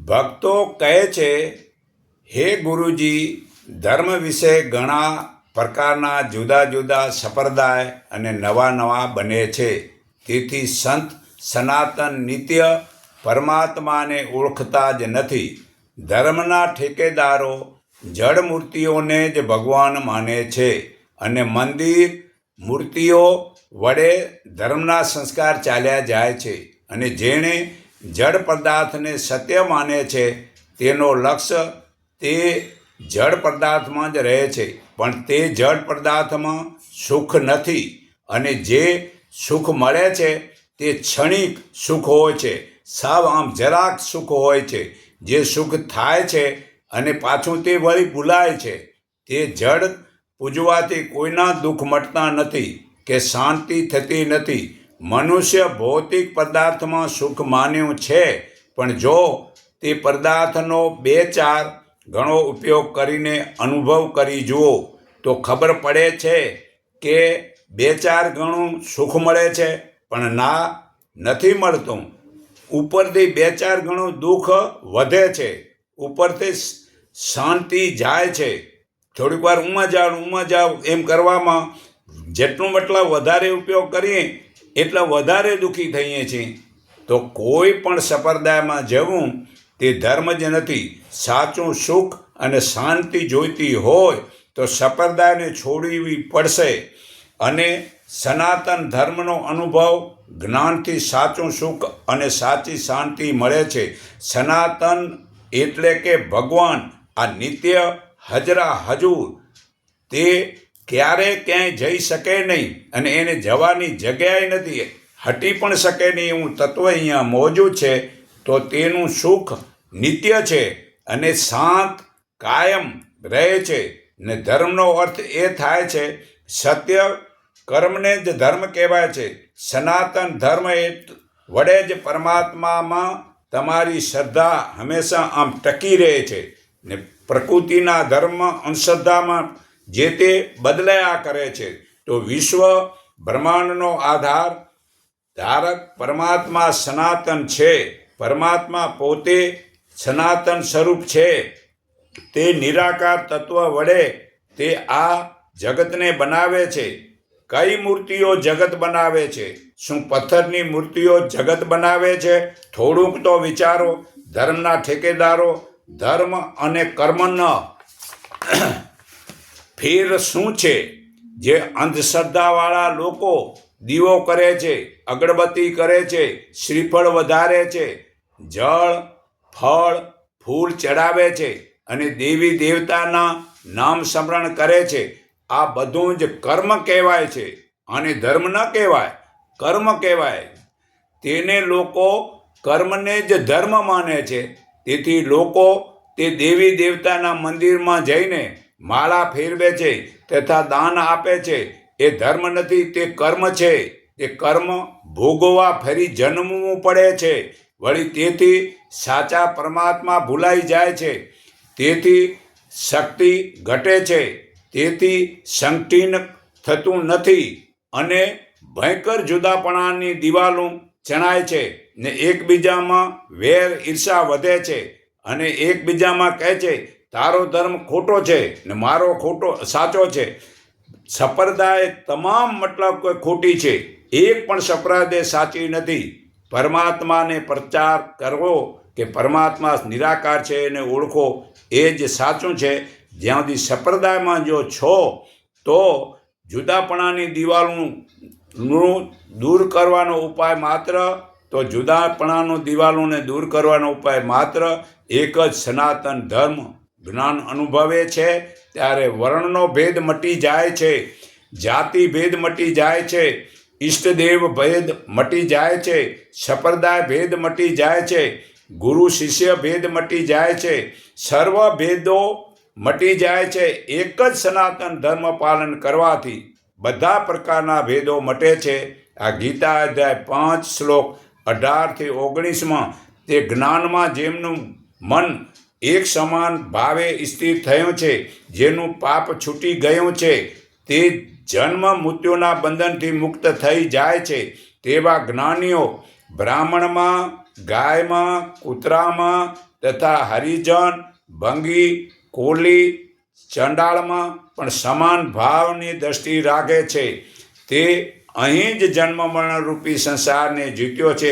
ભક્તો કહે છે, હે ગુરુજી, ધર્મ વિશે ઘણા પ્રકારના જુદા જુદા સંપ્રદાય અને નવા નવા બને છે. તેથી સંત સનાતન નિત્ય પરમાત્માને ઓળખતા જ નથી. ધર્મના ઠેકેદારો જડ મૂર્તિઓને જ ભગવાન માને છે અને મંદિર મૂર્તિઓ વડે ધર્મના સંસ્કાર ચાલ્યા જાય છે. અને જેણે જડ પદાર્થને સત્ય માને છે તેનો લક્ષ્ય તે જડ પદાર્થમાં જ રહે છે, પણ તે જડ પદાર્થમાં સુખ નથી. અને જે સુખ મળે છે તે ક્ષણિક સુખ હોય છે, સાવ આમ જરાક સુખ હોય છે. જે સુખ થાય છે અને પાછું તે વળી ભૂલાય છે. તે જડ પૂજવાથી કોઈના દુઃખ મટતા નથી કે શાંતિ થતી નથી. મનુષ્ય ભૌતિક પદાર્થમાં સુખ માન્યું છે, પણ જો તે પદાર્થનો 2-4 ગણો ઉપયોગ કરીને અનુભવ કરી જુઓ તો ખબર પડે છે કે 2-4 ગણું સુખ મળે છે, પણ નથી મળતું. ઉપરથી 2-4 ગણું દુઃખ વધે છે, ઉપરથી શાંતિ જાય છે. થોડીક વાર ઊંમાં જાઓ એમ કરવામાં જેટલું મતલબ વધારે ઉપયોગ કરીએ એટલા વધારે દુઃખી થઈએ છીએ. તો કોઈ પણ સંપ્રદાયમાં જવું તે ધર્મ જ નથી. સાચું સુખ અને શાંતિ જોઈતી હોય તો સંપ્રદાયને છોડવી પડશે. અને સનાતન ધર્મનો અનુભવ જ્ઞાનથી સાચું સુખ અને સાચી શાંતિ મળે છે. સનાતન એટલે કે ભગવાન, આ નિત્ય હજરા હજુર, તે ક્યારેય ક્યાંય જઈ શકે નહીં અને એને જવાની જગ્યાએ નથી, હટી પણ શકે નહીં એવું તત્વ અહીંયા મોજૂદ છે. તો તેનું સુખ નિત્ય છે અને શાંત કાયમ રહે છે. ને ધર્મનો અર્થ એ થાય છે, સત્ય કર્મને જ ધર્મ કહેવાય છે. સનાતન ધર્મ વડે જ પરમાત્મામાં તમારી શ્રદ્ધા હંમેશા આમ ટકી રહે છે. ને પ્રકૃતિના ધર્મ અંધશ્રદ્ધામાં જે તે બદલાયા કરે છે. તો વિશ્વ બ્રહ્માંડનો આધાર ધારક પરમાત્મા સનાતન છે. પરમાત્મા પોતે સનાતન સ્વરૂપ છે. તે નિરાકાર તત્વ વડે તે આ જગતને બનાવે છે. કઈ મૂર્તિઓ જગત બનાવે છે? શું પથ્થરની મૂર્તિઓ જગત બનાવે છે? થોડુંક તો વિચારો. ધર્મના ઠેકેદારો ધર્મ અને કર્મનો ફેર શું છે? જે અંધશ્રદ્ધાવાળા લોકો દીવો કરે છે, અગરબત્તી કરે છે, શ્રીફળ વધારે છે, જળ ફળ ફૂલ ચડાવે છે અને દેવી દેવતાના નામ સ્મરણ કરે છે. આ બધું જ કર્મ કહેવાય છે. અને ધર્મ ન કહેવાય, કર્મ કહેવાય. તેને લોકો કર્મને જ ધર્મ માને છે. તેથી લોકો તે દેવી દેવતાના મંદિરમાં જઈને માળા ફેરવે છે તથા દાન આપે છે. એ ધર્મ નથી, તે કર્મ છે. તે કર્મ ભોગવવા ફરી જન્મવું પડે છે. વળી તેથી સાચા પરમાત્મા ભૂલાઈ જાય છે. તેથી શક્તિ ઘટે છે. તેથી સંકીર્ણ થતું નથી અને ભયંકર જુદાપણાની દિવાલો ચણાય છે. ને એકબીજામાં વેર ઈર્ષા વધે છે અને એકબીજામાં કહે છે તારો ધર્મ ખોટો છે ને મારો સાચો છે. સંપ્રદાય તમામ મતલબ કોઈ ખોટી છે, એક પણ સંપ્રદાય સાચી નથી. પરમાત્માને પ્રચાર કરવો કે પરમાત્મા નિરાકાર છે એને ઓળખો, એ જ સાચું છે. જ્યાં સુધી સંપ્રદાયમાં જો છો તો જુદાપણાની દિવાલોનું દૂર કરવાનો ઉપાય માત્ર દૂર કરવાનો ઉપાય માત્ર એક જ સનાતન ધર્મ. જ્ઞાન અનુભવે છે ત્યારે વર્ણનો ભેદ મટી જાય છે, જાતિ ભેદ મટી જાય છે, ઈષ્ટદેવ ભેદ મટી જાય છે, સંપ્રદાય ભેદ મટી જાય છે, ગુરુ શિષ્ય ભેદ મટી જાય છે, સર્વ ભેદો મટી જાય છે. એક જ સનાતન ધર્મ પાલન કરવાથી બધા પ્રકારના ભેદો મટે છે. આ ગીતા અધ્યાય 5 શ્લોક 18-19માં તે જ્ઞાનમાં જેમનું મન એક સમાન ભાવે સ્થિર થયું છે, જેનું પાપ છૂટી ગયું છે, તે જન્મ મૃત્યુના બંધનથી મુક્ત થઈ જાય છે. તેવા જ્ઞાનીઓ બ્રાહ્મણમાં, ગાયમાં, કૂતરામાં તથા હરિજન, ભંગી, કોલી, ચંડાળમાં પણ સમાન ભાવની દ્રષ્ટિ રાખે છે. તે અહીં જ જન્મ મરણરૂપી સંસારને જીત્યો છે.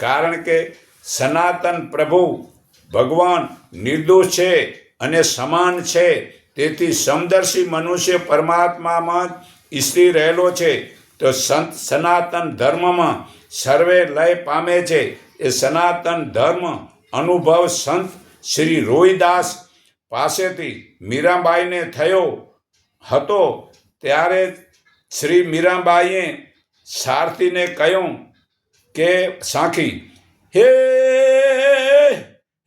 કારણ કે સનાતન પ્રભુ ભગવાન નિર્દોષ છે અને સમાન છે. તેથી સમદર્શી મનુષ્ય પરમાત્મામાં જ સ્થિર રહેલો છે. તો સનાતન ધર્મમાં સર્વે લય પામે છે. એ સનાતન ધર્મ અનુભવ સંત શ્રી રોહિદાસ પાસેથી મીરાબાઈને થયો હતો. ત્યારે શ્રી મીરાબાઈએ સારથીને કહ્યું કે સાખી, હે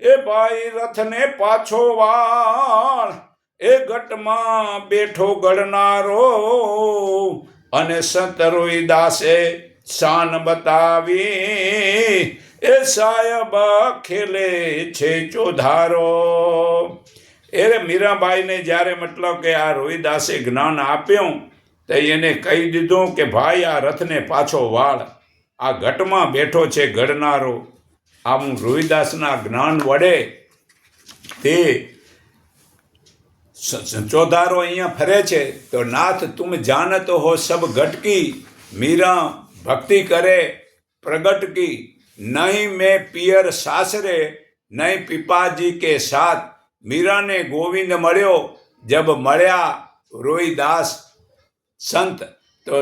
એ ભાઈ રથને પાછો વાળ, એ ગટમાં બેઠો ગળનારો. અને સંત રોહિદાસે શાન બતાવી, એ સાહેબ ખેલે છે ચોધારો. એ મીરાબાઈને જ્યારે મતલબ કે આ રોહિદાસે જ્ઞાન આપ્યું તો એને કહી દીધું કે ભાઈ આ રથને પાછો વાળ, આ ઘટમાં બેઠો છે ઘડનારો. આમ રોહિદાસના જ્ઞાન વડે તે ચોધારો અહીંયા ફરે છે. તો નાથ તુમ જાનત હો સબ ઘટકી, મીરા ભક્તિ કરે પ્રગટ કી. નહીં મેં પિયર સાસરે, નહીં પિપાજી કે સાથ. મીરાને ગોવિંદ મળ્યો જબ મળ્યા રોહિદાસ સંત. તો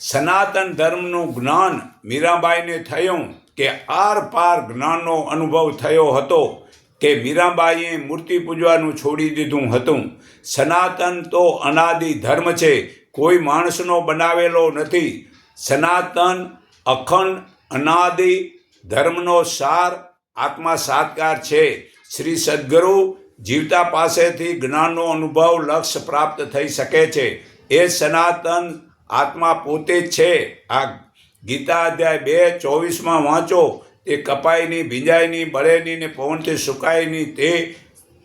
સનાતન ધર્મનું જ્ઞાન મીરાબાઈને થયું કે આર પાર જ્ઞાનનો અનુભવ થયો હતો કે મીરાબાઈએ મૂર્તિ પૂજવાનું છોડી દીધું હતું. સનાતન તો અનાદિ ધર્મ છે, કોઈ માણસનો બનાવેલો નથી. સનાતન અખંડ અનાદિ ધર્મનો સાર આત્મા સાત્કાર છે. શ્રી સદગુરુ જીવતા પાસેથી જ્ઞાનનો અનુભવ લક્ષ્ય પ્રાપ્ત થઈ શકે છે. એ સનાતન આત્મા પોતે જ છે. આ ગીતા અધ્યાય 2:24 વાંચો. તે કપાય નહીં, ભીંજાય નહીં, બળે નહીં ને પવનથી સુકાય નહીં. તે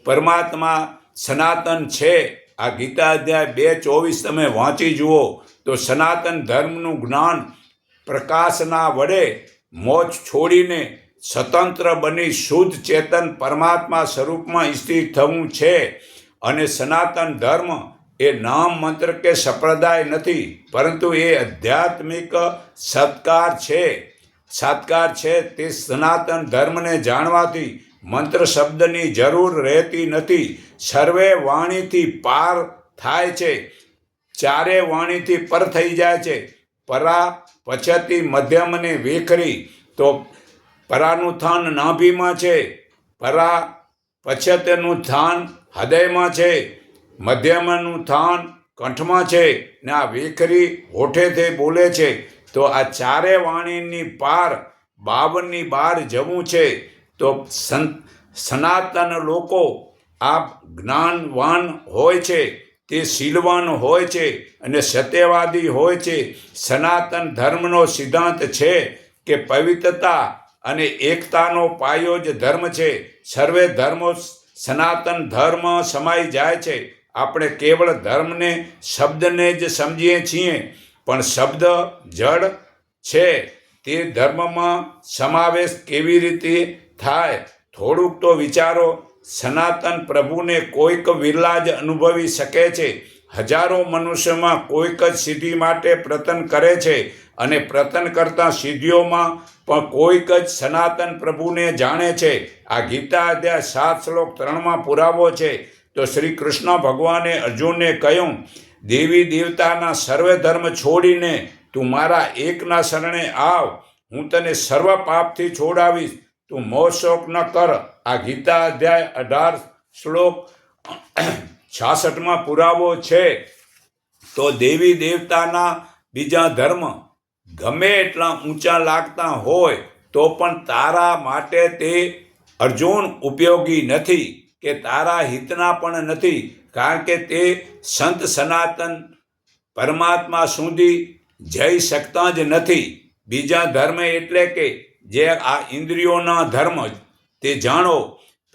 પરમાત્મા સનાતન છે. આ ગીતા અધ્યાય 2:24 તમે વાંચી જુઓ તો સનાતન ધર્મનું જ્ઞાન પ્રકાશના વડે મોજ છોડીને સ્વતંત્ર બની શુદ્ધ ચેતન પરમાત્મા સ્વરૂપમાં સ્થિર થવું છે. અને સનાતન ધર્મ એ નામ મંત્ર કે સંપ્રદાય નથી, પરંતુ એ આધ્યાત્મિક સાત્કાર છે. તે સનાતન ધર્મને જાણવાથી મંત્ર શબ્દની જરૂર રહેતી નથી. સર્વે વાણીથી પાર થાય છે, ચારે વાણીથી પર થઈ જાય છે. પરા પછતી મધ્યમને વેખરી. તો પરાનું સ્થાન નાભીમાં છે, પરા પછતનું સ્થાન હૃદયમાં છે, મધ્યમનું સ્થાન કંઠમાં છે ને આ વેખરી હોઠેથી બોલે છે. તો આ ચારે વાણીની પાર 52ની બહાર જવું છે. તો સનાતન લોકો આ જ્ઞાનવાન હોય છે, તે શીલવાન હોય છે અને સત્યવાદી હોય છે. સનાતન ધર્મનો સિદ્ધાંત છે કે પવિત્રતા અને એકતાનો પાયો જ ધર્મ છે. સર્વે ધર્મો સનાતન ધર્મ સમાઈ જાય છે. આપણે કેવળ ધર્મને શબ્દને જ સમજીએ છીએ, પણ શબ્દ જડ છે. તે ધર્મમાં સમાવેશ કેવી રીતે થાય? થોડુંક તો વિચારો. સનાતન પ્રભુને કોઈક વિરલા જ અનુભવી શકે છે. હજારો મનુષ્યમાં કોઈક જ સિદ્ધિ માટે પ્રયત્ન કરે છે અને પ્રયત્ન કરતા સિદ્ધિઓમાં પણ કોઈક જ સનાતન પ્રભુને જાણે છે. આ ગીતા અધ્યાય 7:3 પુરાવો છે. તો શ્રી કૃષ્ણ ભગવાને અર્જુનને કહ્યું, દેવી દેવતાના સર્વે ધર્મ છોડીને તું મારા એકના શરણે આવ, હું તને સર્વ પાપથી છોડાવીશ. તું મોહ શોક ન કર. આ ગીતા અધ્યાય 18:66 પુરાવો છે. તો દેવી દેવતાના બીજા ધર્મ ગમે એટલા ઊંચા લાગતા હોય તો પણ તારા માટે તે અર્જુન ઉપયોગી નથી કે તારા હિતના પણ નથી. કારણ કે તે સંત સનાતન પરમાત્મા સુધી જઈ શકતા જ નથી. બીજા ધર્મ એટલે કે જે આ ઇન્દ્રિયોના ધર્મ તે જાણો.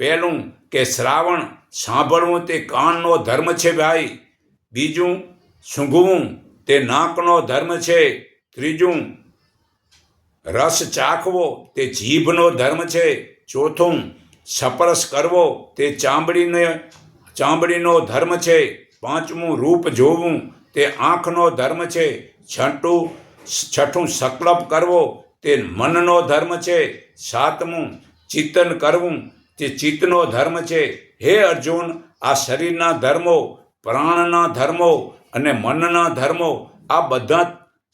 પહેલું કે શ્રાવણ સાંભળવું તે કાનનો ધર્મ છે ભાઈ. બીજું સૂંઘવું તે નાકનો ધર્મ છે. ત્રીજું રસ ચાખવો તે જીભનો ધર્મ છે. ચોથું, સ્પર્શ કરવો તે ચામડીનો ધર્મ છે. પાંચમું, રૂપ જોવું તે આંખનો ધર્મ છે. છઠ્ઠું, સંકલ્પ કરવો તે મનનો ધર્મ છે. સાતમું, ચિંતન કરવું તે ચિત્તનો ધર્મ છે. હે અર્જુન, આ શરીરના ધર્મો, પ્રાણના ધર્મો અને મનના ધર્મો, આ બધા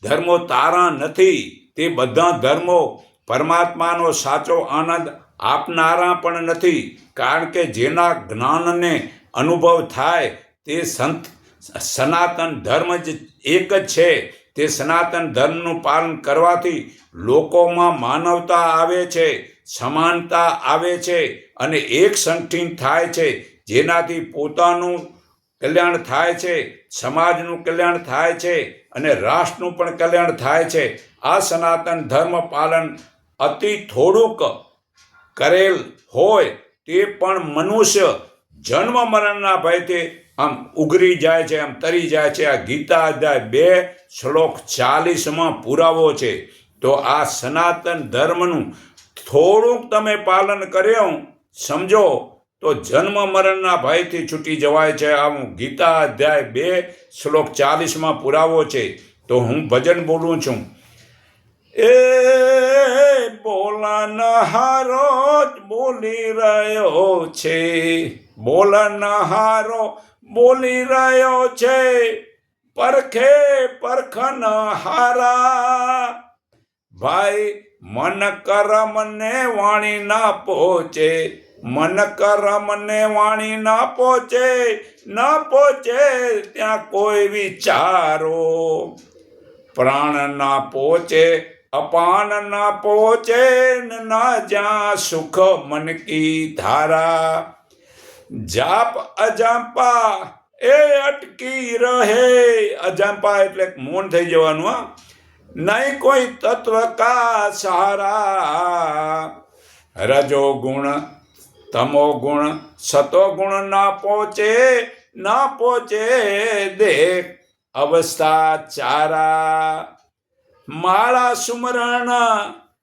ધર્મો તારા નથી. તે બધા ધર્મો પરમાત્માનો સાચો આનંદ આપનારા પણ નથી. કારણ કે જેના જ્ઞાનને અનુભવ થાય તે સનાતન ધર્મ જ એક જ છે. તે સનાતન ધર્મનું પાલન કરવાથી લોકોમાં માનવતા આવે છે, સમાનતા આવે છે અને એક સંઠીન થાય છે, જેનાથી પોતાનું કલ્યાણ થાય છે, સમાજનું કલ્યાણ થાય છે અને રાષ્ટ્રનું પણ કલ્યાણ થાય છે. આ સનાતન ધર્મ પાલન અતિ થોડુંક કરેલ હોય તે પણ મનુષ્ય જન્મ મરણના ભયથી આમ ઉઘરી જાય છે, આમ તરી જાય છે. આ ગીતા અધ્યાય 2 શ્લોક 40 પુરાવો છે. તો આ સનાતન ધર્મનું થોડુંક તમે પાલન કર્યું સમજો તો જન્મ મરણના ભયથી છૂટી જવાય છે. આ ગીતા અધ્યાય 2 શ્લોક 40 પુરાવો છે. તો હું ભજન બોલું છું. એ બોલનહારો જ બોલી રહ્યો છે, બોલનહારો બોલી રહ્યો છે, પરખે પરખનહારા. ભાઈ, મન કરમ ને વાણી ના પહોંચે, મન કરમ ને વાણી ના પહોંચે, ન પહોંચે ત્યાં કોઈ વિચારો. પ્રાણ ના પહોંચે, અપાન ના પહોંચે, ના જ્યાં સુખ મન કી ધારા. જાપ અજંપા એ અટકી રહે. અજંપા એટલે મૌન થઈ જવાનું. હા, નહીં કોઈ તત્વ કા સહારા. રજો ગુણ, તમો ગુણ, સતો ગુણ ના પહોંચે, ના પહોંચે દેખ અવસ્થા ચારા. માળા સુમરણ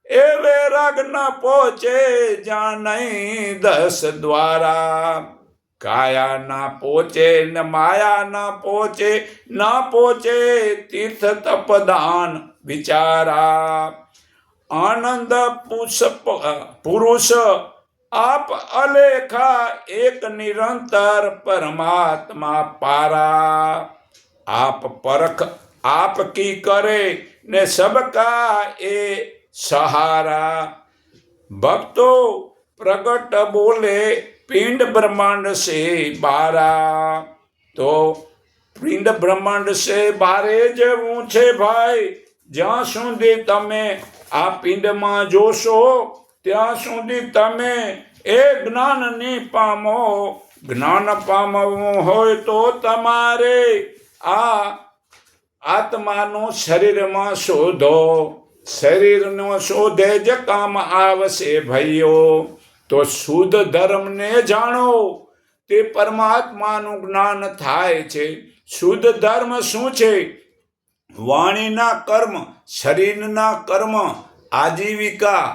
એ વૈરાગ ન પહોંચે, જ્યાં નહીં 10 દ્વારા. કાયા ના પહોંચે ને માયા ના પહોંચે, ના પહોંચે તીર્થ તપદાન વિચારા. આનંદ પુરુષ આપ અલેખા, એક નિરંતર પરમાત્મા પારા. આપ પરખ આપ કી કરે ને સબકા એ સહારા. ભક્તો પ્રગટ બોલે પિંડ બ્રહ્માંડ સે બારા. તો પિંડ બ્રહ્માંડ સે બારે જેવું છે ભાઈ. જ્યાં સુધી તમે આ પિંડમાં જોશો ત્યાં સુધી તમે એ જ્ઞાન નહીં પામો. જ્ઞાન પામવું હોય તો તમારે આ આત્માનું શરીરમાં શોધો. શરીરનો શોધે જ કામ આવશે ભાઈઓ. તો શુદ્ધ ધર્મને જાણો, તે પરમાત્માનું જ્ઞાન થાય છે. શુદ્ધ ધર્મ શું છે? વાણીના કર્મ, શરીરના કર્મ, આજીવિકા,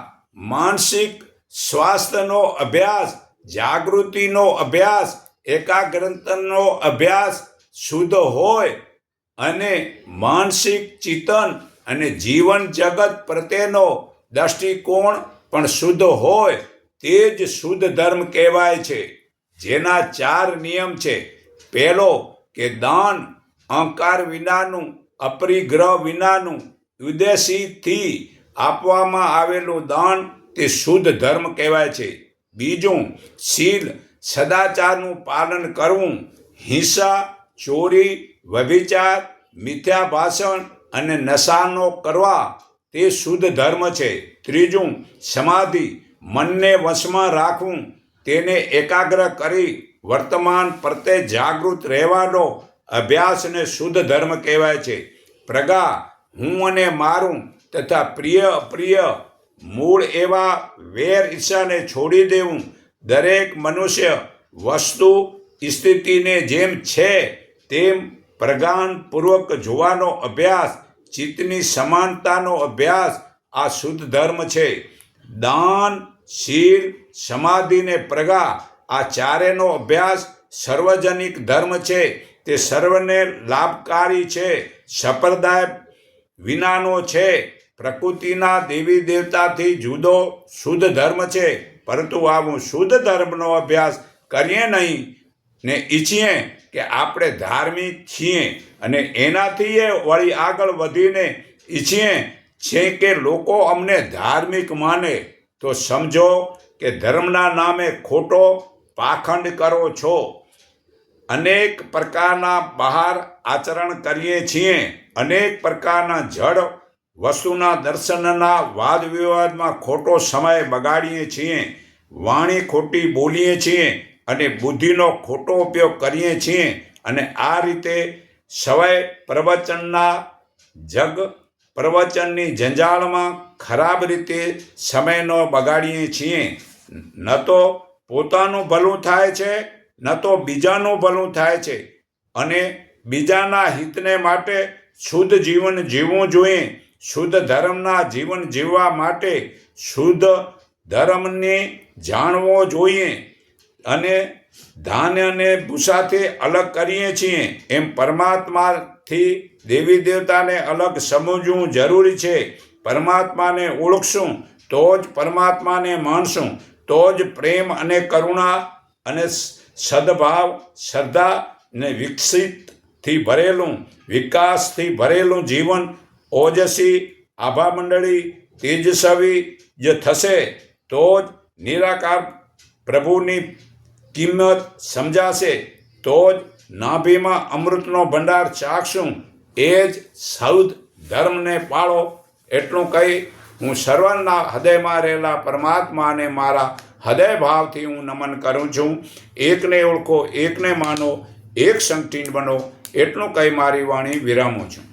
માનસિક સ્વાસ્થ્યનો અભ્યાસ, જાગૃતિનો અભ્યાસ, એકાગ્રતાનો અભ્યાસ શુદ્ધ હોય અને માનસિક ચિંતન અને જીવન જગત પ્રત્યેનો દૃષ્ટિકોણ પણ શુદ્ધ હોય, તે જ શુદ્ધ ધર્મ કહેવાય છે. જેના 4 નિયમ છે. પહેલો કે દાન અહંકાર વિનાનું, અપરિગ્રહ વિનાનું, ઉદ્દેશથી આપવામાં આવેલું દાન તે શુદ્ધ ધર્મ કહેવાય છે. બીજું, શીલ સદાચારનું પાલન કરવું. હિંસા, ચોરી, વ્યભિચાર, મિથ્યા ભાષણ અને નશાનો કરવા તે શુદ્ધ ધર્મ છે. ત્રીજું, સમાધિ મનને વશમાં રાખવું, તેને એકાગ્ર કરી વર્તમાન પ્રત્યે જાગૃત રહેવાનો અભ્યાસને શુદ્ધ ધર્મ કહેવાય છે. પ્રગા હું અને મારું તથા પ્રિય અપ્રિય મૂળ એવા વેર ઈર્ષાને છોડી દેવું. દરેક મનુષ્ય વસ્તુ સ્થિતિને જેમ છે તેમ પ્રજ્ઞાનપૂર્વક જોવાનો અભ્યાસ, ચિત્તની સમાનતાનો અભ્યાસ, આ શુદ્ધ ધર્મ છે. દાન, શીલ, સમાધિ ને પ્રગા આ ચારેનો અભ્યાસ સાર્વજનિક ધર્મ છે. તે સર્વને લાભકારી છે, સંપ્રદાય વિનાનો છે. પ્રકૃતિના દેવી દેવતાથી જુદો શુદ્ધ ધર્મ છે. પરંતુ આવું શુદ્ધ ધર્મનો અભ્યાસ કરીએ નહીં ને ઈચ્છીએ કે આપણે ધાર્મિક છીએ અને એનાથી એ વળી આગળ વધીને ઈચ્છીએ છે કે લોકો અમને ધાર્મિક માને, તો સમજો કે ધર્મના નામે ખોટો પાખંડ કરો છો. અનેક પ્રકારના બહાર આચરણ કરીએ છીએ. અનેક પ્રકારના જડ વસ્તુના દર્શનના વાદ વિવાદમાં ખોટો સમય બગાડીએ છીએ. વાણી ખોટી બોલીએ છીએ અને બુદ્ધિનો ખોટો ઉપયોગ કરીએ છીએ. અને આ રીતે સવાય પ્રવચનની જંજાળમાં ખરાબ રીતે સમયનો બગાડીએ છીએ. ન તો પોતાનું ભલું થાય છે, ન તો બીજાનું ભલું થાય છે. અને બીજાના હિતને માટે શુદ્ધ જીવન જીવવું જોઈએ. શુદ્ધ ધર્મના જીવન જીવવા માટે શુદ્ધ ધર્મને જાણવો જોઈએ. અને ધાન્યને ભૂસાથી અલગ કરીએ છીએ એમ પરમાત્માથી દેવી દેવતાને અલગ સમજવું જરૂરી છે. પરમાત્માને ઓળખશું તો જ પરમાત્માને માનશું, તો જ પ્રેમ અને કરુણા અને સદભાવ, શ્રદ્ધા ને વિકાસથી ભરેલું જીવન ઓજસી, આભા મંડળી, તેજસ્વી જ થશે. તો જ નિરાકાર પ્રભુની કિંમત સમજાશે. તો જ નાભીમાં અમૃતનો ભંડાર ચાખશું. એ જ શુદ્ધ ધર્મને પાળો. એટલું કહી હું સર્વના હૃદયમાં રહેલા પરમાત્માને મારા હૃદય ભાવથી હું નમન કરું છું. એકને ઓળખો, એકને માનો, એક સંગઠીન બનો. એટલું કહી મારી વાણી વિરામું છું.